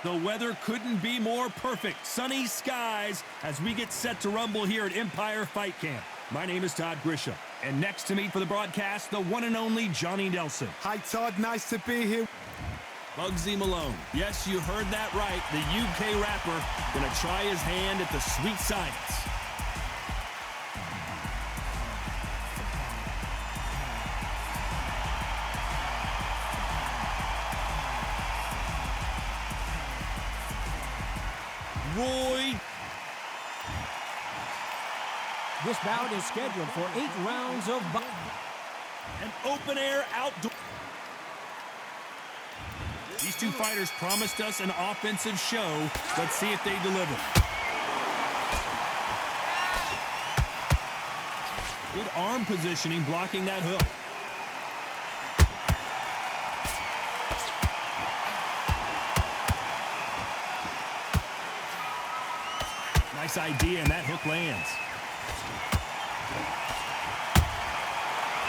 The weather couldn't be more perfect. Sunny skies as we get set to rumble here at Empire Fight Camp. My name is Todd Grisham, and next to me for the broadcast, the one and only Johnny Nelson. Hi, Todd. Nice to be here. Bugzy Malone. Yes, you heard that right. The UK rapper gonna try his hand at the sweet science. Roy. This bout is scheduled for 8 rounds of An open-air outdoor. These two fighters promised us an offensive show. Let's see if they deliver. Good arm positioning, blocking that hook. Nice idea, and that hook lands.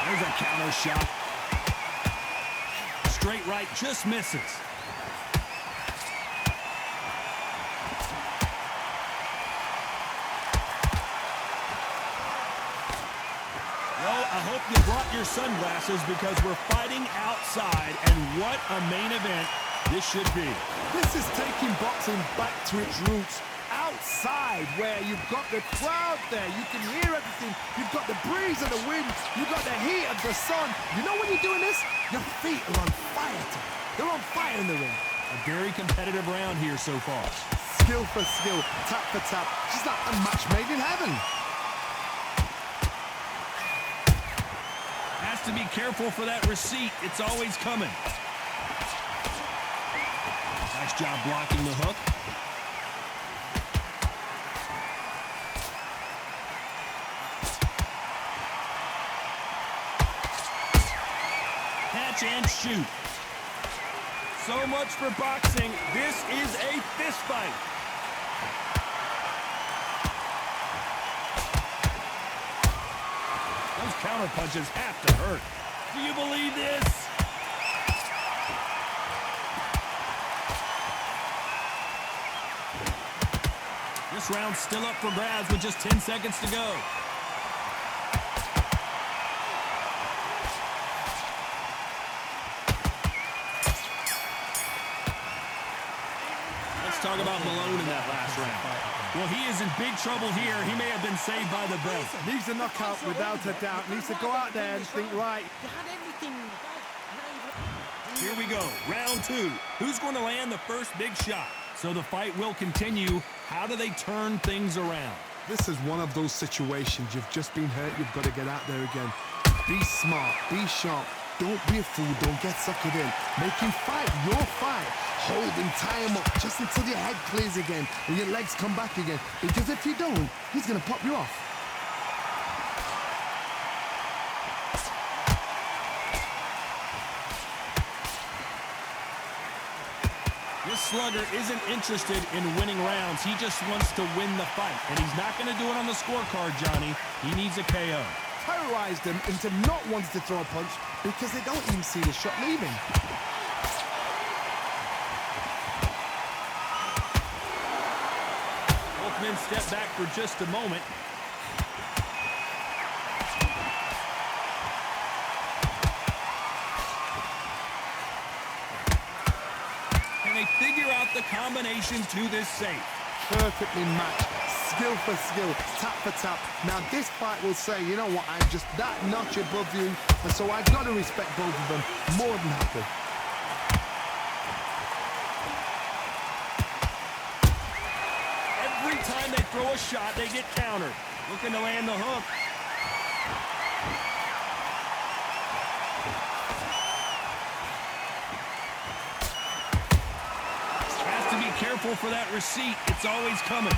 There's a counter shot. Straight right, just misses. Well, I hope you brought your sunglasses because we're fighting outside, and what a main event this should be. This is taking boxing back to its roots. Outside, where you've got the crowd there, you can hear everything, you've got the breeze of the wind, you've got the heat of the sun. You know when you're doing this? Your feet are on fire. They're on fire in the ring. A very competitive round here so far. Skill for skill, tap for tap. She's like a match made in heaven. Has to be careful for that receipt. It's always coming. Nice job blocking the hook. Catch and shoot. So much for boxing. This is a fist fight. Those counter punches have to hurt. Do you believe this? This round's still up for grabs with just 10 seconds to go. Talk about Malone in that last round. Well, he is in big trouble here. He may have been saved by the bell. Needs a knockout without a doubt. Needs to go out there and think right. Here we go, round 2. Who's going to land the first big shot? So the fight will continue. How do they turn things around? This is one of those situations. You've just been hurt. You've got to get out there again. Be smart. Be sharp. Don't be a fool. Don't get suckered in. Make him fight your fight. Hold him, tie him up just until your head clears again and your legs come back again. Because if you don't, he's going to pop you off. This slugger isn't interested in winning rounds. He just wants to win the fight. And he's not going to do it on the scorecard, Johnny. He needs a KO. Terrorized them into not wanting to throw a punch because they don't even see the shot leaving. Both men step back for just a moment. Can they figure out the combination to this safe? Perfectly matched. Skill for skill, tap for tap. Now this fight will say, you know what, I'm just that notch above you, and so I've got to respect both of them more than happy. Every time they throw a shot, they get countered. Looking to land the hook. Has to be careful for that receipt. It's always coming.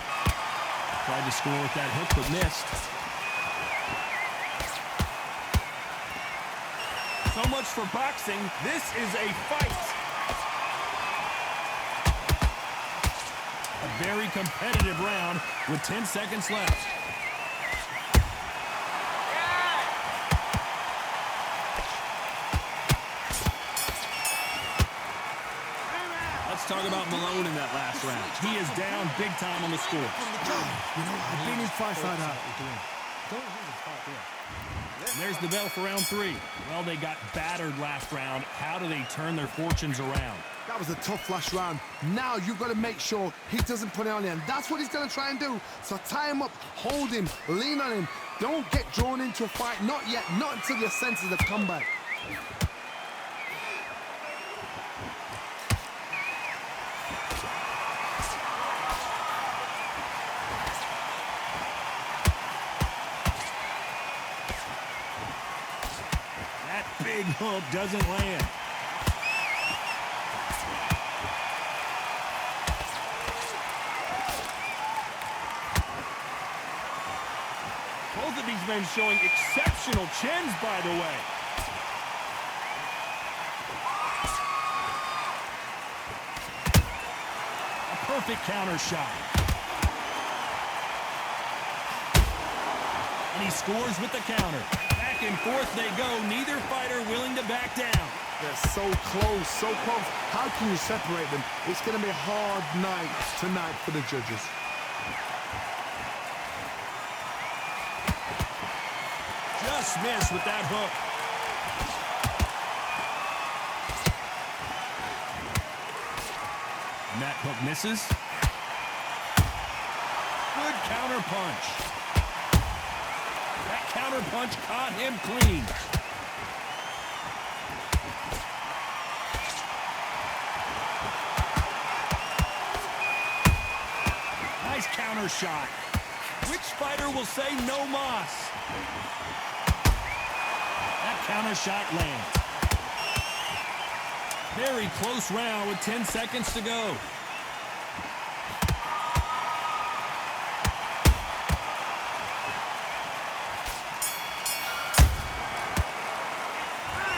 Tried to score with that hook, but missed. So much for boxing. This is a fight. A very competitive round with 10 seconds left. Let's Let's talk about Malone in that last round. He is down big time on the score. I've been in fights like that. And there's the bell for round 3. Well, they got battered last round. How do they turn their fortunes around? That was a tough last round. Now you've got to make sure he doesn't put it on him. That's what he's going to try and do. So tie him up, hold him, lean on him. Don't get drawn into a fight. Not yet. Not until your senses have come back. That big hook doesn't land. Both of these men showing exceptional chins, by the way. A perfect counter shot. And he scores with the counter. Back and forth they go. Neither fighter willing to back down. They're so close, so close. How can you separate them? It's going to be a hard night tonight for the judges. Just missed with that hook. And that hook misses. Good counter punch. That counter punch caught him clean. Nice counter shot. Which fighter will say no mas? That counter shot lands. Very close round with 10 seconds to go.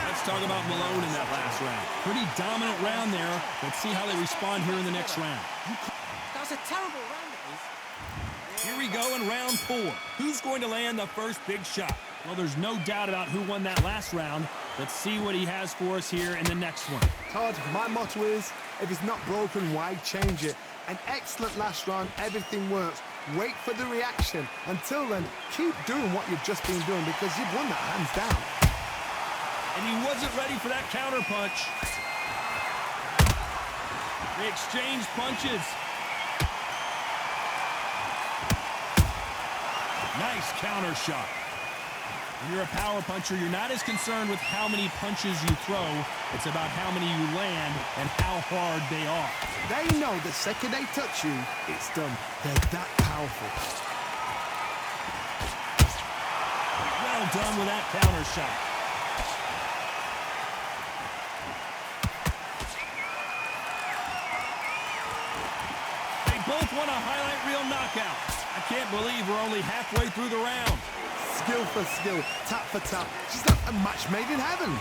Let's talk about Malone in that last round. Pretty dominant round there. Let's see how they respond here in the next round. That was a terrible round. Here we go in round 4. Who's going to land the first big shot? Well, there's no doubt about who won that last round. Let's see what he has for us here in the next one. Todd, my motto is, if it's not broken, why change it? An excellent last round, everything works. Wait for the reaction. Until then, keep doing what you've just been doing because you've won that hands down. And he wasn't ready for that counter punch. They exchanged punches. Nice counter shot. When you're a power puncher, you're not as concerned with how many punches you throw. It's about how many you land and how hard they are. They know the second they touch you, it's done. They're that powerful. Well done with that counter shot. They both want a highlight reel knockout. I can't believe we're only halfway through the round. Skill for skill, tap for tap. Just like a match made in heaven.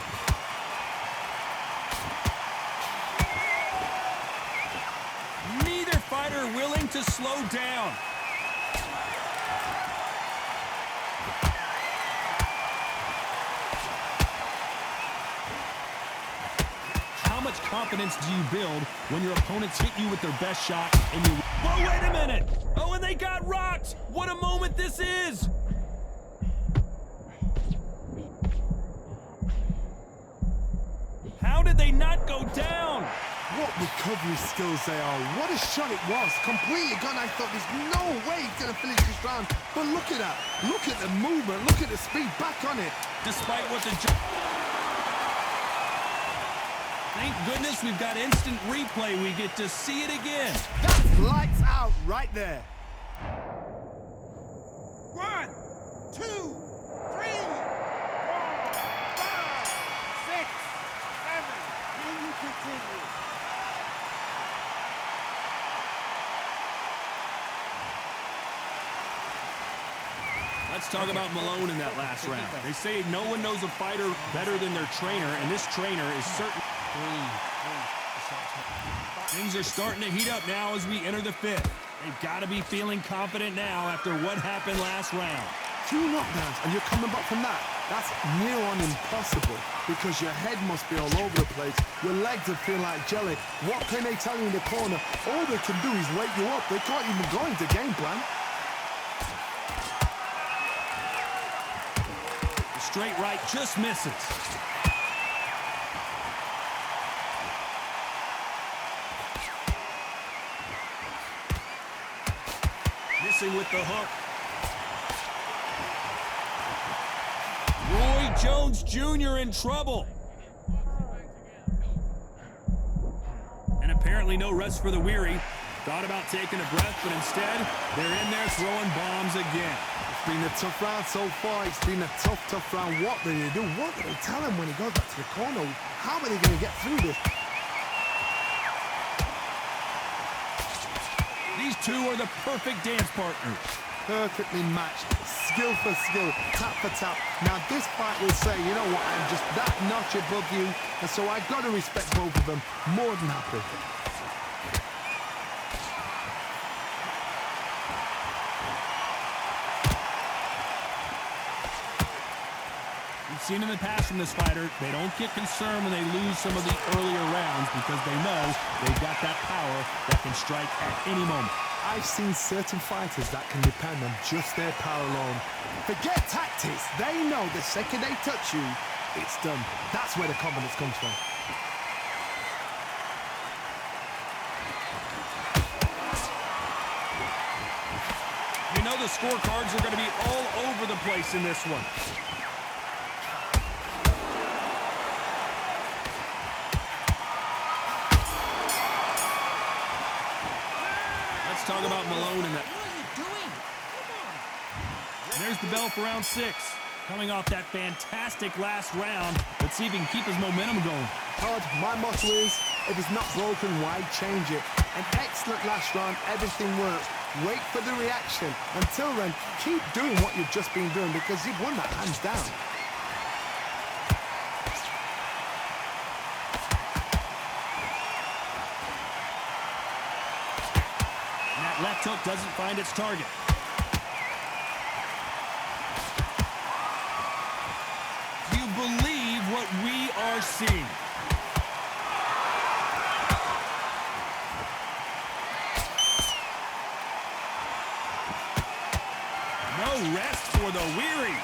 Neither fighter willing to slow down. How much confidence do you build when your opponents hit you with their best shot and you... Whoa, wait a minute! Oh, and they got rocked! What a moment this is! How did they not go down? What recovery skills they are. What a shot it was. Completely gone. I thought there's no way he's going to finish this round. But look at that. Look at the movement. Look at the speed. Back on it. Despite what the... Thank goodness we've got instant replay. We get to see it again. That's lights out right there. 1, 2, 3, 4, 5, 6, 7. Can you continue? Let's talk about Malone in that last round. They say no one knows a fighter better than their trainer, and this trainer is certain. Things are starting to heat up now as we enter the 5th. They've got to be feeling confident now after what happened last round. 2 knockdowns, and you're coming back from that. That's near on impossible because your head must be all over the place. Your legs will feel like jelly. What can they tell you in the corner? All they can do is wake you up. They can't even go into game plan. The straight right just misses. Missing with the hook. Roy Jones Jr. in trouble. And apparently no rest for the weary. Thought about taking a breath, but instead, they're in there throwing bombs again. It's been a tough round so far. It's been a tough round. What do they do? What do they tell him when he goes back to the corner? How are they going to get through this? These two are the perfect dance partners. Perfectly matched, skill for skill, tap for tap. Now this fight will say, you know what, I'm just that notch above you, and so I've got to respect both of them. More than happy. We've seen in the past from this fighter, they don't get concerned when they lose some of the earlier rounds because they know they've got that power that can strike at any moment. I've seen certain fighters that can depend on just their power alone. Forget tactics. They know the second they touch you, it's done. That's where the confidence comes from. You know the scorecards are going to be all over the place in this one. Talk about Malone and that. What are you doing? Come on. And there's the bell for round 6. Coming off that fantastic last round. Let's see if he can keep his momentum going. Todd, my motto is, if it's not broken, why change it? An excellent last round, everything works. Wait for the reaction. Until then, keep doing what you've just been doing because you've won that hands down. Left hook doesn't find its target. Do you believe what we are seeing? No rest for the weary.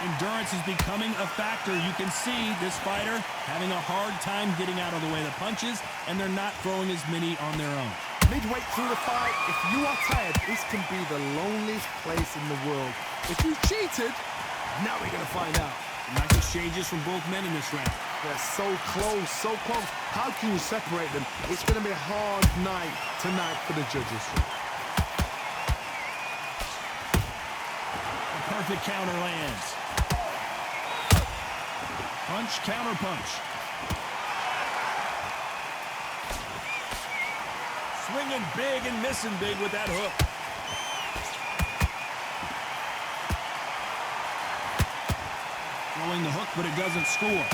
Endurance is becoming a factor. You can see this fighter having a hard time getting out of the way of the punches, and they're not throwing as many on their own. Midway through the fight, if you are tired, this can be the loneliest place in the world. If you cheated, now we're going to find out. Nice exchanges from both men in this round. They're so close, so close. How can you separate them? It's going to be a hard night tonight for the judges. A perfect counter lands. Punch, counter punch. Swinging big and missing big with that hook. Throwing the hook, but it doesn't score.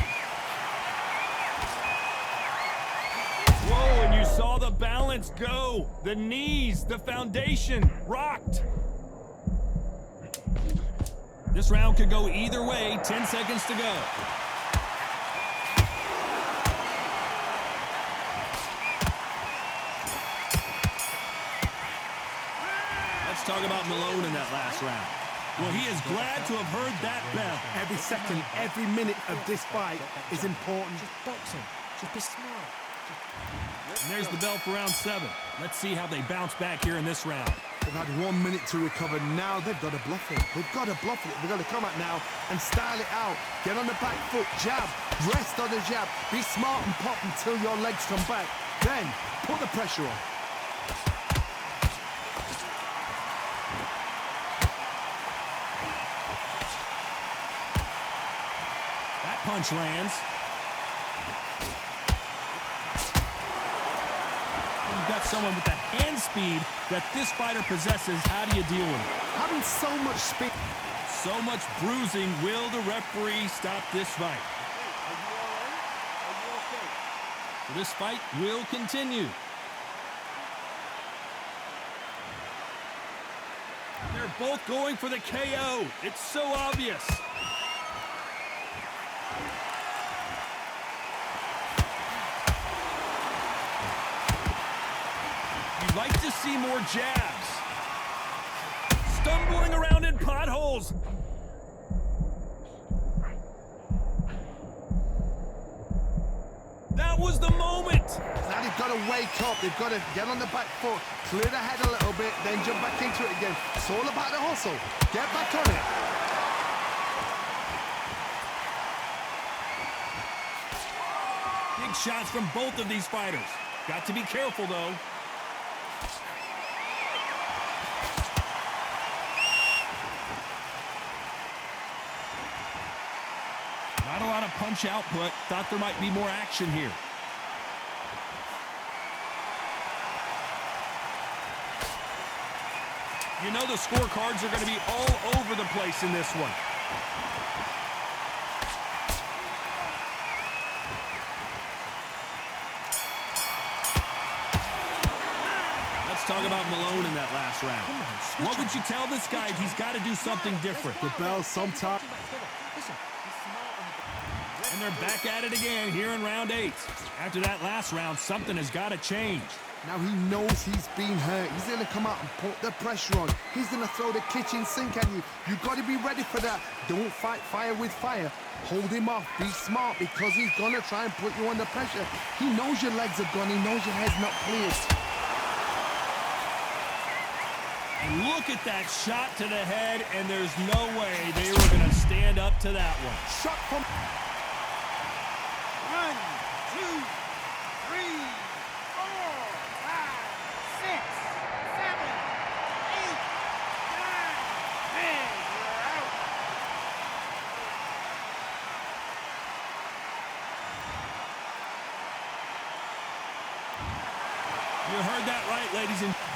Whoa, and you saw the balance go. The knees, the foundation, rocked. This round could go either way. 10 seconds to go. Talk about Malone in that last round. Well, he is glad to have heard that bell. Every second, every minute of this fight is important. Just boxing. Just be smart. And there's the bell for round 7. Let's see how they bounce back here in this round. They've had 1 minute to recover. Now they've got to bluff it. They've got to bluff it. They've got to come out now and style it out. Get on the back foot, jab, rest on the jab. Be smart and pop until your legs come back. Then put the pressure on. Punch lands. You've got someone with the hand speed that this fighter possesses. How do you deal with it? Having so much speed. So much bruising. Will the referee stop this fight? Are you all right? Are you okay? This fight will continue. They're both going for the KO. It's so obvious. You'd like to see more jabs. Stumbling around in potholes. That was the moment. Now they've got to wake up. They've got to get on the back foot, clear the head a little bit, then jump back into it again. It's all about the hustle. Get back on it. Big shots from both of these fighters. Got to be careful, though. Not a lot of punch output. Thought there might be more action here. You know the scorecards are going to be all over the place in this one. Let's talk about Malone in that last round. What would you tell this guy? He's got to do something different. The bell sometime. And they're back at it again here in round 8. After that last round, something has got to change. Now he knows he's been hurt. He's going to come out and put the pressure on. He's going to throw the kitchen sink at you. You've got to be ready for that. Don't fight fire with fire. Hold him off. Be smart because he's going to try and put you under pressure. He knows your legs are gone. He knows your head's not cleared. And look at that shot to the head, and there's no way they were going to stand up to that one. Shot from... 1, 2, 3, 4, 5, 6, 7, 8, 9, 10. You're out. You heard that right, ladies and gentlemen.